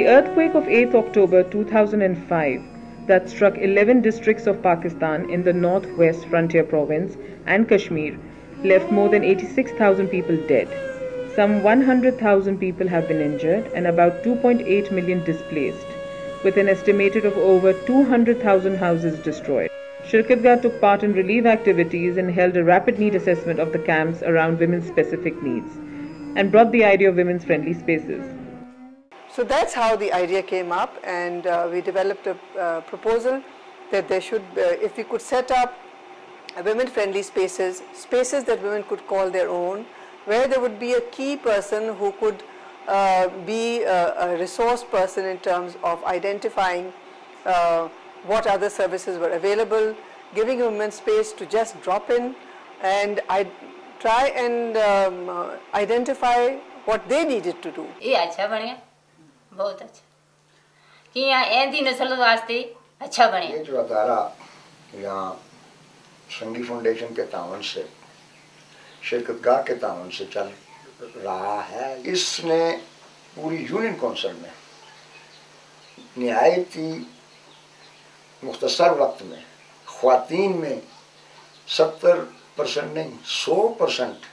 The earthquake of 8th October 2005 that struck 11 districts of Pakistan in the northwest frontier province and Kashmir left more than 86,000 people dead. Some 100,000 people have been injured and about 2.8 million displaced, with an estimated of over 200,000 houses destroyed. Shirkatgah took part in relief activities and held a rapid need assessment of the camps around women's specific needs and brought the idea of women's friendly spaces. So that's how the idea came up, and we developed a proposal that there should, if we could set up women-friendly spaces, spaces that women could call their own, where there would be a key person who could be a resource person in terms of identifying what other services were available, giving women space to just drop in and try and identify what they needed to do. बहुत अच्छा कि यहाँ ऐंधी नस्ल वास्ते अच्छा बने। ये जो अदारा यहाँ संगी फाउंडेशन के तावन से, शिरकतगाह के तावन से चल रहा है, इसने पूरी यूनियन काउंसिल में निहायत ही मुख्तसर वक्त में ख्वातीन में 70% नहीं 100%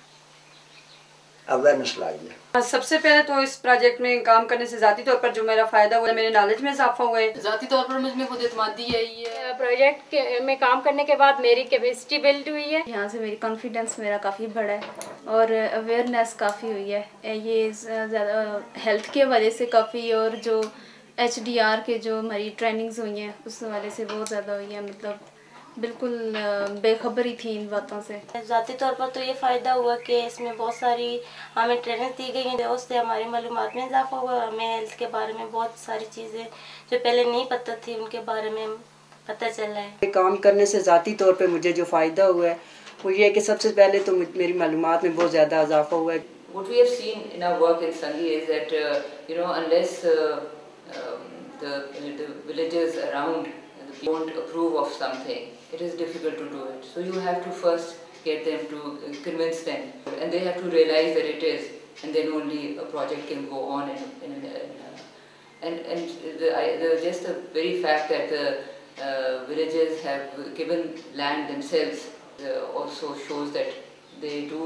अवेयरनेस लाई है। सबसे पहले तो इस प्रोजेक्ट में काम करने से ज़ाती तौर पर जो मेरा फ़ायदा हुआ है, मेरे नॉलेज में इजाफा हुआ है, ज़ाती तौर पर मुझ में खुद एतमादी है। ये प्रोजेक्ट में काम करने के बाद मेरी कैपेसिटी बिल्ड हुई है, यहाँ से मेरी कॉन्फिडेंस मेरा काफ़ी बढ़ा है और अवेयरनेस काफ़ी हुई है। ये ज़्यादा हेल्थ के वजह से काफ़ी, और जो HDR के जो हमारी ट्रेनिंग्स हुई हैं उस वाले से बहुत ज़्यादा हुई है। मतलब बिल्कुल बेखबरी थी इन बातों से। ज़ाती तौर पर तो ये फ़ायदा हुआ कि इसमें बहुत सारी हमें ट्रेनिंग दी गई हैं, उससे हमारी मालूमात में इजाफा हुआ। हमें हेल्थ के बारे में बहुत सारी चीज़ें जो पहले नहीं पता थी उनके बारे में पता चला है। काम करने से ज़ाती तौर पे मुझे जो फ़ायदा हुआ है वो ये है कि सबसे पहले तो मेरी मालूमात में बहुत ज़्यादा इजाफा हुआ है। What we have seen in our work in Sangi is that unless the villagers around don't approve of something, it is difficult to do it. So you have to first get them to convince them, and they have to realize that it is, and then only a project can go on. And just the very fact that the villagers have given land themselves also shows that they do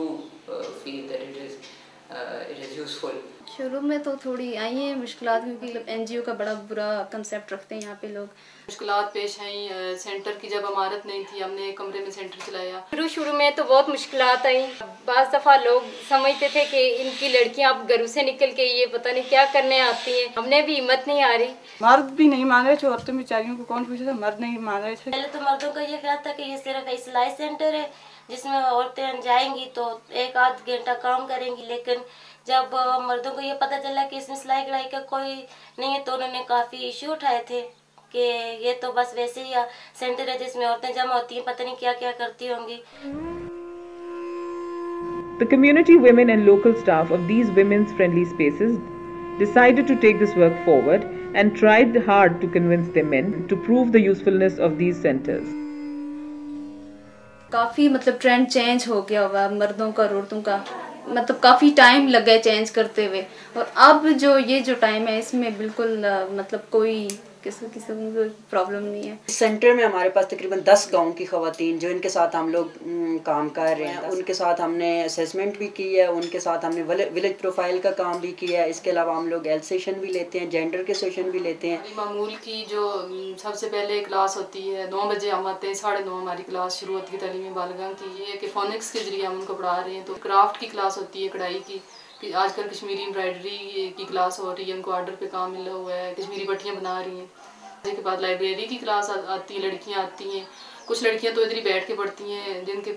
feel that it is useful. शुरू में तो थोड़ी आई हैं मुश्किलात, क्योंकि NGO का बड़ा बुरा कंसेप्ट रखते हैं यहाँ पे लोग। मुश्किलात पेश आई, सेंटर की जब इमारत नहीं थी, हमने एक कमरे में सेंटर चलाया। शुरू में तो बहुत मुश्किलात आई। बाज़ दफ़ा लोग समझते थे कि इनकी लड़कियाँ अब घरों से निकल के ये पता नहीं क्या करने आती हैं। हमने भी हिम्मत नहीं आ रही। मर्द भी नहीं मान रहे थे, औरतें बेचारियों को कौन पूछा था, मर्द नहीं मान रहे थे। पहले तो मर्दों का ये ख्याल था कि ये सिर्फ एक सिलाई सेंटर है जिसमें औरतें जाएंगी तो एक आध घंटा काम करेंगी, लेकिन जब मर्दों को ये पता चला कि इसमें सिलाई कढ़ाई का कोई नहीं है तो उन्होंने काफ़ी इश्यू उठाए थे कि ये तो बस वैसे ही सेंटर है जिसमें औरतें जमा होती हैं, पता नहीं क्या क्या करती होंगी। The community women and local staff of these women's friendly spaces decided to take this work forward and tried hard to convince their men to prove the usefulness of these centers. काफ़ी मतलब trend change हो गया हुआ मर्दों का और औरतों का, मतलब काफ़ी टाइम लगा है चेंज करते हुए, और अब जो ये जो टाइम है इसमें बिल्कुल मतलब कोई किसी को प्रॉब्लम नहीं है। सेंटर में हमारे पास तकरीबन 10 गांव की ख़वातीन जो इनके साथ हम लोग काम कर रहे हैं, उनके साथ हमने असेसमेंट भी की है, उनके साथ हमने विलेज प्रोफाइल का काम भी किया है। इसके अलावा हम लोग हेल्थ सेशन भी लेते हैं, जेंडर के सेशन भी लेते हैं। मामूल की जो सबसे पहले क्लास होती है 9 बजे हम आते हैं, 9:30 हमारी क्लास शुरू होती है तालीम बालिगा की। ये है कि फोनिक्स के जरिए हम उनको पढ़ा रहे हैं। तो क्राफ्ट की क्लास होती है, कढ़ाई की, आजकल कश्मीरी एम्ब्रॉयडरी की क्लास हो रही है, उनको ऑर्डर पे काम मिला हुआ है, कश्मीरी पट्टियाँ बना रही हैं। के बाद लाइब्रेरी की क्लास आती है, लड़कियां आती हैं, कुछ लड़कियां तो इधर ही बैठ के पढ़ती हैं, जिनके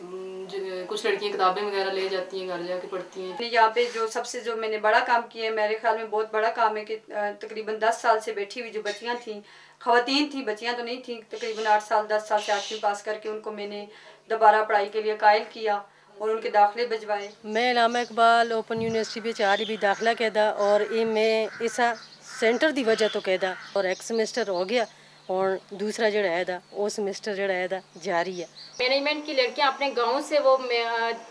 कुछ लड़कियां किताबें वगैरह ले जाती हैं, घर जाके पढ़ती हैं। यहाँ पे जो सबसे जो मैंने बड़ा काम किया है, मेरे ख्याल में बहुत बड़ा काम है कि तकरीबन 10 साल से बैठी हुई जो बच्चियाँ थी, ख़वातीन थी, बच्चियाँ तो नहीं थी, तकरीबन 8 साल 10 साल से 8वीं पास करके उनको मैंने दोबारा पढ़ाई के लिए कायल किया और उनके दाखिले भिजवाए। मैं इलामा इकबाल ओपन यूनिवर्सिटी में 4 भी दाखिला कहदा और ये मैं इस सेंटर की वजह तो कहदा और एक सेमेस्टर हो गया और दूसरा जो है वो सेमेस्टर जो है जारी है। मैनेजमेंट की लड़कियां अपने गांव से वो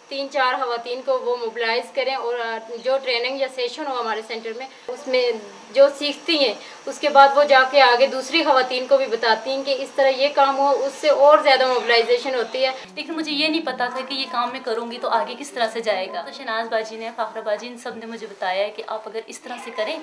3-4 खवातीन को वो मोबिलाइज करें और जो ट्रेनिंग या सेशन हो हमारे सेंटर में उसमें जो सीखती हैं उसके बाद वो जाके आगे दूसरी खवातीन को भी बताती हैं कि इस तरह ये काम हो, उससे और ज़्यादा मोबिलाइजेशन होती है। लेकिन मुझे ये नहीं पता था कि ये काम मैं करूँगी तो आगे किस तरह से जाएगा। तो शहनाज बाजी ने, फाखरा बाजी, इन सब ने मुझे बताया है कि आप अगर इस तरह से करें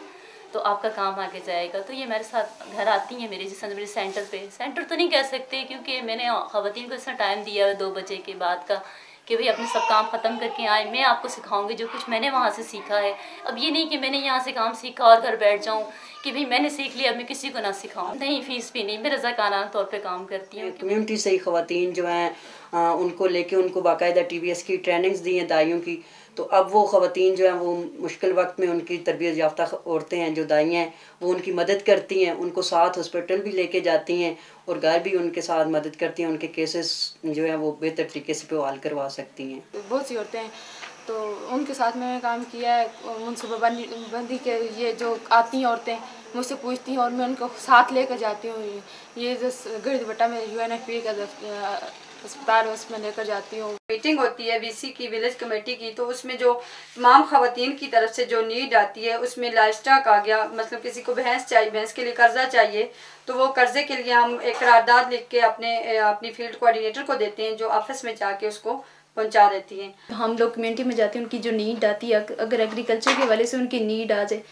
तो आपका काम आगे जाएगा। तो ये मेरे साथ घर आती हैं मेरे, जिस मेरे सेंटर पे, सेंटर तो नहीं कह सकते क्योंकि मैंने ख़वातीन को इतना टाइम दिया है 2 बजे के बाद का कि भाई अपने सब काम ख़त्म करके आए, मैं आपको सिखाऊंगी जो कुछ मैंने वहाँ से सीखा है। अब ये नहीं कि मैंने यहाँ से काम सीखा और घर बैठ जाऊँ कि भाई मैंने सीख लिया अब मैं किसी को ना सिखाऊं। नहीं, फीस भी नहीं, मैं रज़ाकाराना तौर पे काम करती हूँ। कम्युनिटी से ही ख़वातीन जो हैं उनको लेके उनको बाकायदा TBS की ट्रेनिंग्स दी हैं दाइयों की। तो अब वो ख़वातीन जो हैं वो मुश्किल वक्त में उनकी तरबियत याफ्ता औरतें हैं जो दाई हैं वो उनकी मदद करती हैं, उनको साथ हॉस्पिटल भी लेके जाती हैं और घर भी उनके साथ मदद करती हैं, उनके केसेस जो हैं वो बेहतर तरीके से हल करवा सकती हैं। बहुत सी औरतें हैं तो उनके साथ मैंने काम किया है। मनसूबाबंदी के ये जो आती हैं औरतें मुझसे पूछती हैं और मैं उनको साथ लेकर जाती हूँ। ये जो गिरदबट्टा में UNFPA का अस्पताल है उसमें लेकर जाती हूँ। मीटिंग होती है VC की, विलेज कमेटी की, तो उसमें जो तमाम ख़वातीन की तरफ से जो नीड आती है उसमें लाइफ स्टॉक आ गया, मतलब किसी को भैंस चाहिए, भैंस के लिए कर्जा चाहिए तो वो कर्जे के लिए हम एक करारदाद लिख के अपनी फील्ड कोऑर्डिनेटर को देते हैं जो ऑफिस में जाके उसको पहुंचा देती हैं। हम लोग कम्युनिटी में जाते हैं, उनकी जो नीड आती है अगर एग्रीकल्चर के हवाले से उनकी नीड आ जाए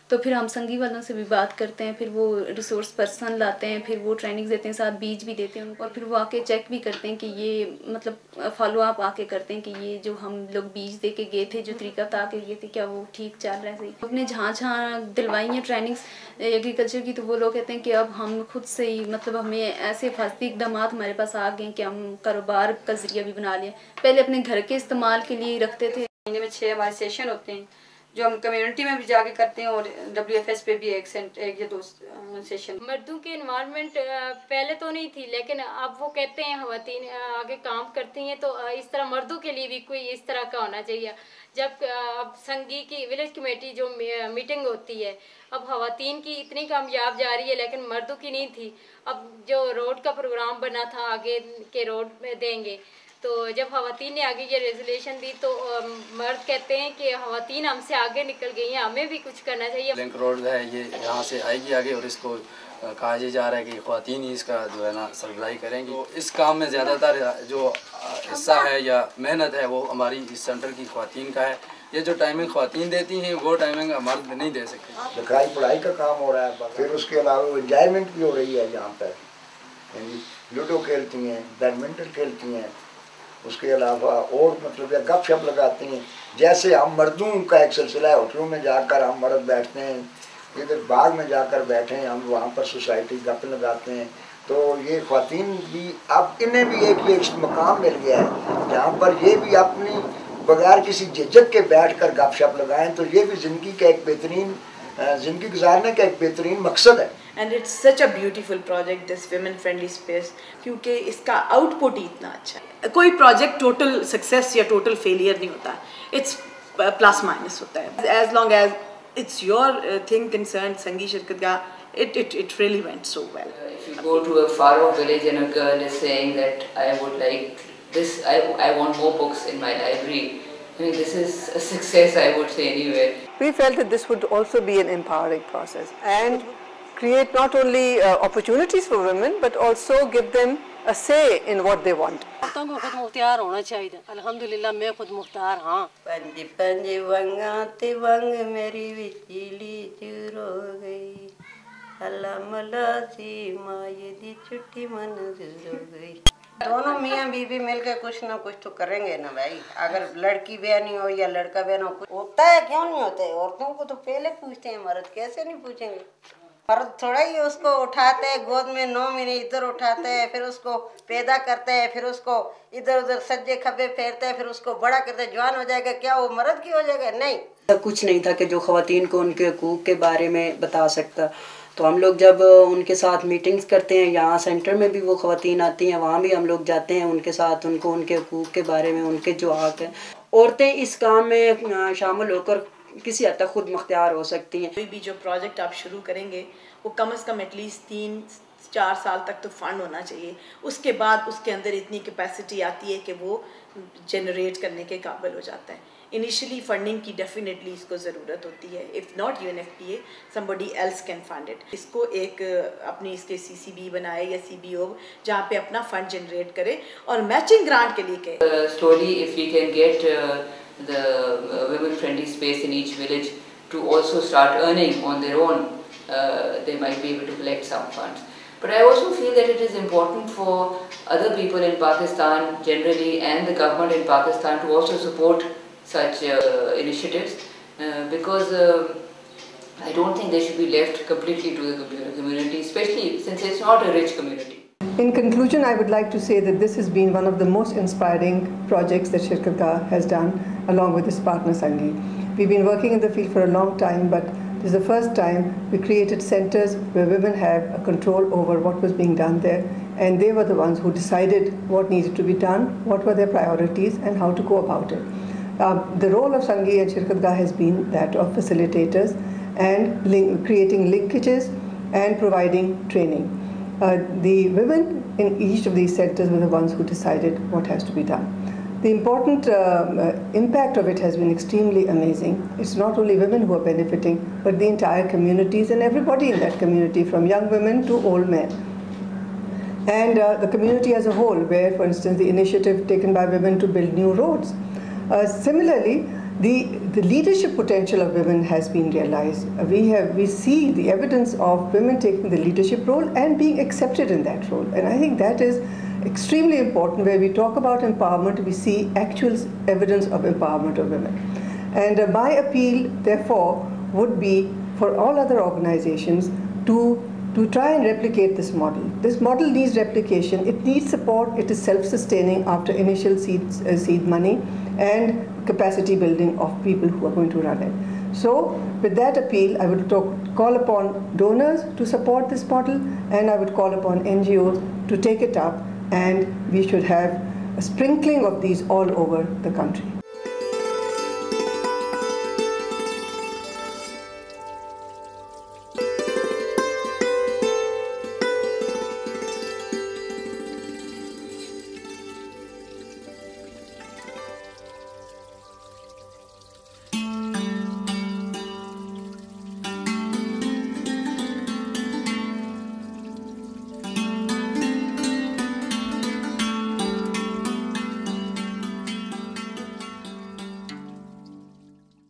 तो फिर हम संगी वालों से भी बात करते हैं, फिर वो रिसोर्स पर्सन लाते हैं, फिर वो ट्रेनिंग देते हैं, साथ बीज भी देते हैं और फिर वो आके चेक भी करते हैं कि ये मतलब फॉलो अप आके करते हैं कि ये जो हम लोग बीज दे के गए थे, जो तरीका बता के गए थे, क्या वो ठीक चल रहा है सही। अपने जहाँ दिलवाई हैं ट्रेनिंग्स एग्रीकल्चर की तो वो लोग कहते हैं कि अब हम खुद से ही मतलब हमें ऐसे फास्ती इकदाम हमारे पास आ गए कि हम कारोबार का जरिया भी बना लिया। पहले अपने घर के इस्तेमाल के लिए रखते थे। महीने में 6 हमारे सेशन होते हैं जो हम कम्युनिटी में भी जाके करते हैं और WFS पे भी एक या 2 सेशन। मर्दों की इन्वायरमेंट पहले तो नहीं थी लेकिन अब वो कहते हैं ख़वातीन आगे काम करती हैं तो इस तरह मर्दों के लिए भी कोई इस तरह का होना चाहिए। जब अब संगी की विलेज कमेटी जो मीटिंग होती है अब ख़वातीन की इतनी कामयाब जा रही है लेकिन मर्दों की नहीं थी। अब जो रोड का प्रोग्राम बना था आगे के रोड में देंगे तो जब ख़वातीन ने आगे ये रेजोल्यूशन दी तो मर्द कहते हैं कि ख़वातीन हमसे आगे निकल गई हैं, हमें भी कुछ करना चाहिए। लिंक रोड है ये यहाँ से आएगी आगे और इसको कहा जा रहा है कि ख़वातीन ही इसका जो है ना सरबराही करेंगी। तो इस काम में ज़्यादातर जो हिस्सा है या मेहनत है वो हमारी इस सेंटर की ख़वातीन का है। ये जो टाइमिंग ख़वातीन देती हैं वो टाइमिंग मर्द नहीं दे सकते। लिखाई पढ़ाई का काम हो रहा है, फिर उसके अलावा इंजॉयमेंट भी हो रही है यहाँ पर, लूडो खेलती हैं, बैडमिंटन खेलती हैं, उसके अलावा और मतलब या गप शप लगाती हैं। जैसे हम मर्दों का एक सिलसिला है, होटलों में जाकर हम मर्द बैठते हैं, इधर बाग में जाकर बैठे हैं हम, वहाँ पर सोसाइटी गप लगाते हैं। तो ये ख़वातीन भी अब इन्हें भी एक मकाम मिल गया है जहाँ पर ये भी अपनी बगैर किसी झिझक के बैठ कर गप शप लगाएँ। तो ये भी ज़िंदगी का एक बेहतरीन ज़िंदगी गुजारने का एक बेहतरीन मकसद है। And it's such a beautiful project this women friendly space, क्योंकि इसका आउटपुट ही इतना अच्छा है। कोई प्रोजेक्ट टोटल सक्सेस या टोटल फेलियर नहीं होता, इट्स प्लस माइनस होता है। As long as it's your thing concern संगी शिरकत का it really went so well. If you go to a far off village and a girl is saying that I would like this, I want more books in my library, I mean this is a success, I would say, anywhere. We felt that this would also be an empowering process and create not only opportunities for women but also give them a say in what they want. औरतों को खुद मुख्तियार होना चाहिए। अल्हम्दुलिल्लाह मैं खुद मुख्तार हाँ। पंज पंज वंगा ते वंग मेरी विचली चूर हो गई, अल्लाह मला सी माये दी छुट्टी मंजूर हो गई। दोनों मियाँ बीवी मिलकर कुछ ना कुछ तो करेंगे ना भाई। अगर लड़की बयानी हो या लड़का बयानी हो, होता है क्यों नहीं होता है? औरतों को तो पहले पूछते हैं, मर्द कैसे नहीं पूछेंगे? मर्द थोड़ा ही उसको उठाते हैं गोद में, 9 महीने इधर उठाते हैं, फिर उसको पैदा करते हैं, फिर उसको इधर उधर सज्जे खब्बे फेरते हैं, फिर उसको बड़ा करते हैं, जवान हो जाएगा, क्या वो मर्द की हो जाएगा? नहीं, कुछ नहीं था कि जो ख़वातीन को उनके हकूक़ के बारे में बता सकता। तो हम लोग जब उनके साथ मीटिंग्स करते हैं, यहाँ सेंटर में भी वो ख़वातीन आती हैं, वहाँ भी हम लोग जाते हैं उनके साथ, उनको उनके हकूक़ के बारे में, उनके जो हक़ हैं, औरतें इस काम में शामिल होकर किसी हद तक खुद मुख्तियार हो सकती हैं। कोई भी जो प्रोजेक्ट आप शुरू करेंगे वो कम से कम एटलीस्ट 3 4 साल तक तो फंड होना चाहिए, उसके बाद उसके अंदर इतनी कैपेसिटी आती है कि वो जनरेट करने के काबिल हो जाता है। इनिशियली फंडिंग की डेफिनेटली इसको ज़रूरत होती है, if not UNFPA somebody else can fund it। इसको एक अपनी इसके CCB बनाए या CBO जहाँ पे अपना फंड जनरेट करे और मैचिंग ग्रांट के लिए कहे। Slowly if we can get the women friendly space in each village to also start earning on their own, they might be able to collect some funds. But I also feel that it is important for other people in Pakistan generally and the government in Pakistan to also support such initiatives because I don't think they should be left completely to the community, especially since it's not a rich community. In conclusion, I would like to say that this has been one of the most inspiring projects that Shirkatgah has done along with its partner Sanghi. We've been working in the field for a long time, but this is the first time we created centers where women have a control over what was being done there, and they were the ones who decided what needed to be done, what were their priorities, and how to go about it. The role of Sanghi and Shirkatgah has been that of facilitators and creating linkages and providing training. The women in each of these centers were the ones who decided what has to be done. The important impact of it has been extremely amazing. It's not only women who are benefiting, but the entire communities and everybody in that community, from young women to old men. And the community as a whole, where, for instance, the initiative taken by women to build new roads. Similarly, the leadership potential of women has been realized. We see the evidence of women taking the leadership role and being accepted in that role. And I think that is extremely important. Where we talk about empowerment, we see actual evidence of empowerment of women. And my appeal, therefore, would be for all other organizations to try and replicate this model. This model needs replication. It needs support. It is self-sustaining after initial seed money and capacity building of people who are going to run it. So with that appeal, I would call upon donors to support this model, and I would call upon NGOs to take it up, and we should have a sprinkling of these all over the country.